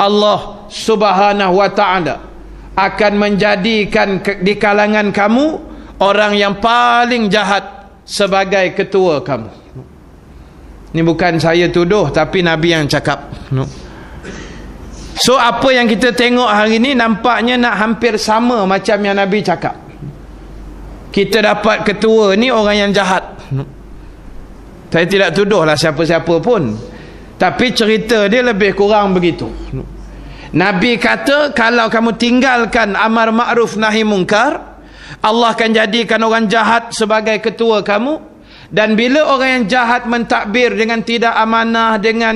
Allah Subhanahu wa ta'ala akan menjadikan di kalangan kamu orang yang paling jahat sebagai ketua kamu. Ini bukan saya tuduh, tapi Nabi yang cakap. So apa yang kita tengok hari ni nampaknya nak hampir sama macam yang Nabi cakap. Kita dapat ketua ni orang yang jahat. Saya tidak tuduhlah siapa-siapa pun, tapi cerita dia lebih kurang begitu. Nabi kata kalau kamu tinggalkan amar ma'ruf nahi mungkar, Allah akan jadikan orang jahat sebagai ketua kamu. Dan bila orang yang jahat mentadbir dengan tidak amanah, dengan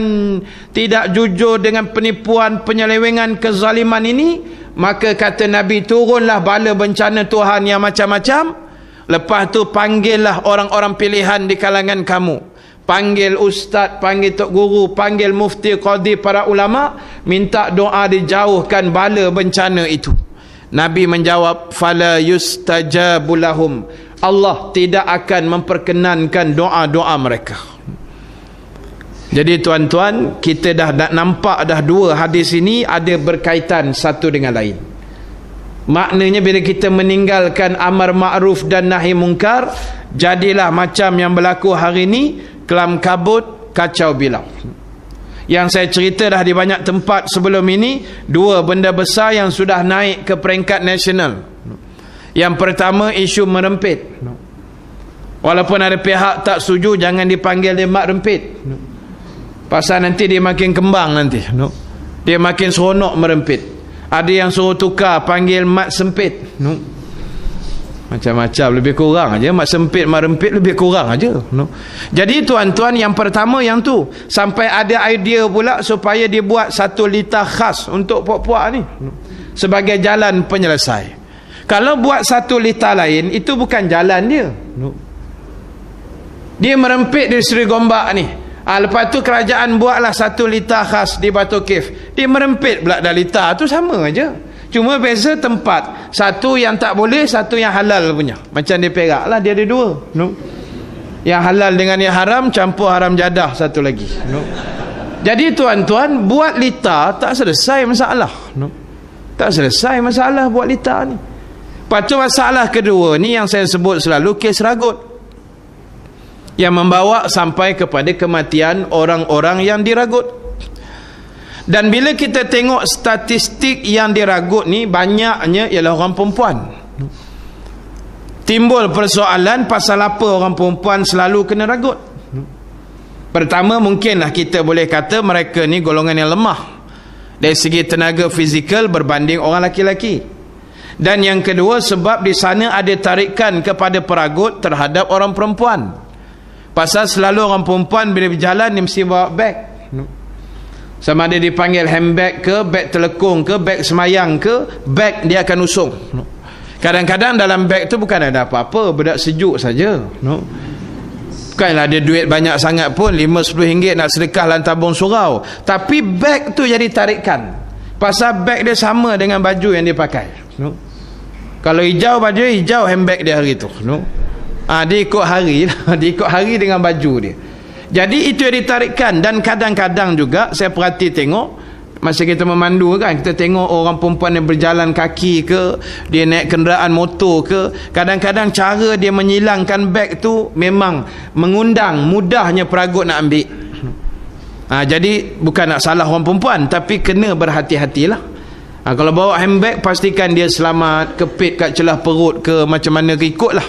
tidak jujur, dengan penipuan, penyelewengan, kezaliman ini, maka kata Nabi, turunlah bala bencana Tuhan yang macam-macam. Lepas tu panggillah orang-orang pilihan di kalangan kamu, panggil ustaz, panggil tok guru, panggil mufti, qadi, para ulama, minta doa dijauhkan bala bencana itu. Nabi menjawab, fala yustajabu lahum, Allah tidak akan memperkenankan doa-doa mereka. Jadi tuan-tuan, kita dah nampak dah dua hadis ini ada berkaitan satu dengan lain. Maknanya bila kita meninggalkan amar ma'ruf dan nahi mungkar, jadilah macam yang berlaku hari ini, kelam kabut, kacau bilau. Yang saya cerita dah di banyak tempat sebelum ini, dua benda besar yang sudah naik ke peringkat nasional. Yang pertama, isu merempit. Walaupun ada pihak tak setuju, jangan dipanggil dia mak rempit. Pasal nanti dia makin kembang nanti. Dia makin seronok merempit. Ada yang suruh tukar, panggil mat sempit. Macam-macam, lebih kurang aja. Mat sempit, mat rempit lebih kurang aja. Jadi tuan-tuan, yang pertama yang tu, sampai ada idea pula supaya dia buat satu litar khas untuk puak-puak ni sebagai jalan penyelesai. Kalau buat satu litar lain, itu bukan jalan dia. Dia merempit di Seri Gombak ni. Lepas tu kerajaan buatlah satu litar khas di Batu Kif. Dia merempit pula dah litar tu, sama aja. Cuma beza tempat. Satu yang tak boleh, satu yang halal punya. Macam di Perak lah, dia ada dua. Yang halal dengan yang haram, campur haram jadah satu lagi. Jadi tuan-tuan, buat litar tak selesai masalah. Tak selesai masalah buat litar ni. Lepas tu masalah kedua ni yang saya sebut selalu, kes ragut, yang membawa sampai kepada kematian orang-orang yang diragut. Dan bila kita tengok statistik yang diragut ni, banyaknya ialah orang perempuan. Timbul persoalan, pasal apa orang perempuan selalu kena ragut? Pertama, mungkinlah kita boleh kata mereka ni golongan yang lemah dari segi tenaga fizikal berbanding orang laki-laki. Dan yang kedua, sebab di sana ada tarikan kepada peragut terhadap orang perempuan. Pasal selalu orang perempuan bila berjalan dia mesti bawa beg. Sama ada dipanggil handbag ke, beg telekung ke, beg semayang ke, beg dia akan usung. Kadang-kadang dalam beg tu bukan ada apa-apa, bedak sejuk saja. Bukanlah ada duit banyak sangat pun, 5-10 ringgit nak sedekah dalam tabung surau. Tapi beg tu jadi tarikan. Pasal beg dia sama dengan baju yang dia pakai. Kalau hijau, baju hijau, handbag dia hari tu. Dia ikut hari lah. Dia ikut hari dengan baju dia. Jadi itu yang ditarikkan. Dan kadang-kadang juga saya perhati tengok, masa kita memandu kan, kita tengok orang perempuan yang berjalan kaki ke, dia naik kenderaan motor ke, kadang-kadang cara dia menyilangkan beg tu memang mengundang mudahnya peragut nak ambil. Jadi bukan nak salah orang perempuan, tapi kena berhati-hatilah. Kalau bawa handbag, pastikan dia selamat, kepit kat celah perut ke, macam mana ke, ikutlah.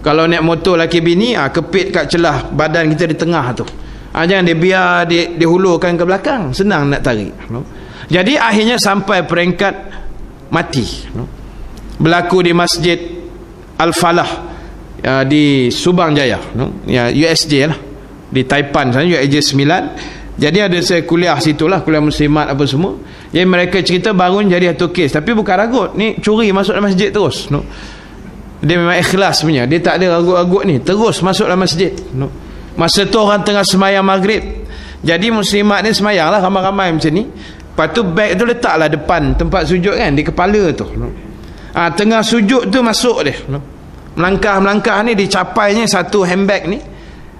Kalau naik motor laki bini, kepit kat celah badan kita di tengah tu. Jangan dia biar dia hulurkan ke belakang, senang nak tarik. Jadi akhirnya sampai peringkat mati. Berlaku di Masjid Al-Falah di Subang Jaya, USJ lah, di Taipan sana, USJ 9. Jadi ada saya kuliah situlah, kuliah muslimat apa semua. Jadi mereka cerita baru jadi satu kes, tapi bukan ragut, ni curi masuk dalam masjid terus. Dia memang ikhlas punya, dia tak ada ragut-ragut ni, terus masuk dalam masjid. Masa tu orang tengah semayang maghrib, jadi muslimat ni semayang lah ramai-ramai macam ni. Lepas tu beg tu letaklah depan tempat sujud kan, di kepala tu. Tengah sujud tu masuk dia, melangkah-melangkah ni, dicapainya satu handbag ni.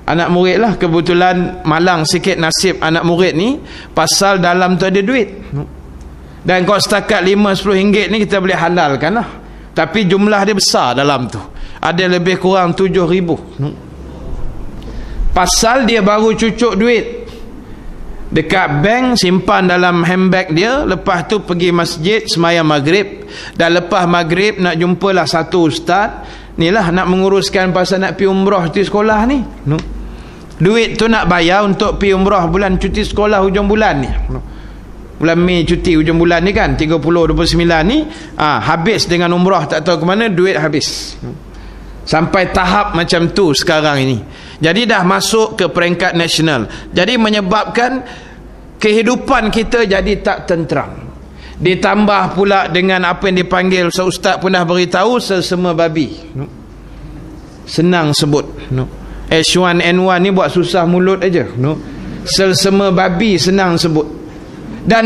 anak murid lah. Kebetulan malang sikit nasib anak murid ni, pasal dalam tu ada duit. Dan kalau setakat 5-10 ringgit ni kita boleh halalkan lah. Tapi jumlah dia besar dalam tu, ada lebih kurang 7,000. Pasal dia baru cucuk duit dekat bank, simpan dalam handbag dia, lepas tu pergi masjid sembahyang maghrib, dan lepas maghrib nak jumpalah satu ustaz, ni lah nak menguruskan pasal nak pergi umrah cuti sekolah ni. Duit tu nak bayar untuk pergi umrah bulan cuti sekolah hujung bulan ni. Bulan Mei cuti hujung bulan ni kan, 30-29 ni, habis dengan umrah tak tahu ke mana, duit habis. Sampai tahap macam tu sekarang ini. Jadi dah masuk ke peringkat nasional. Jadi menyebabkan kehidupan kita jadi tak tenteram. Ditambah pula dengan apa yang dipanggil, ustaz pun dah beritahu, selsema babi. Senang sebut. H1N1 ni buat susah mulut aja. Selsema babi senang sebut. Dan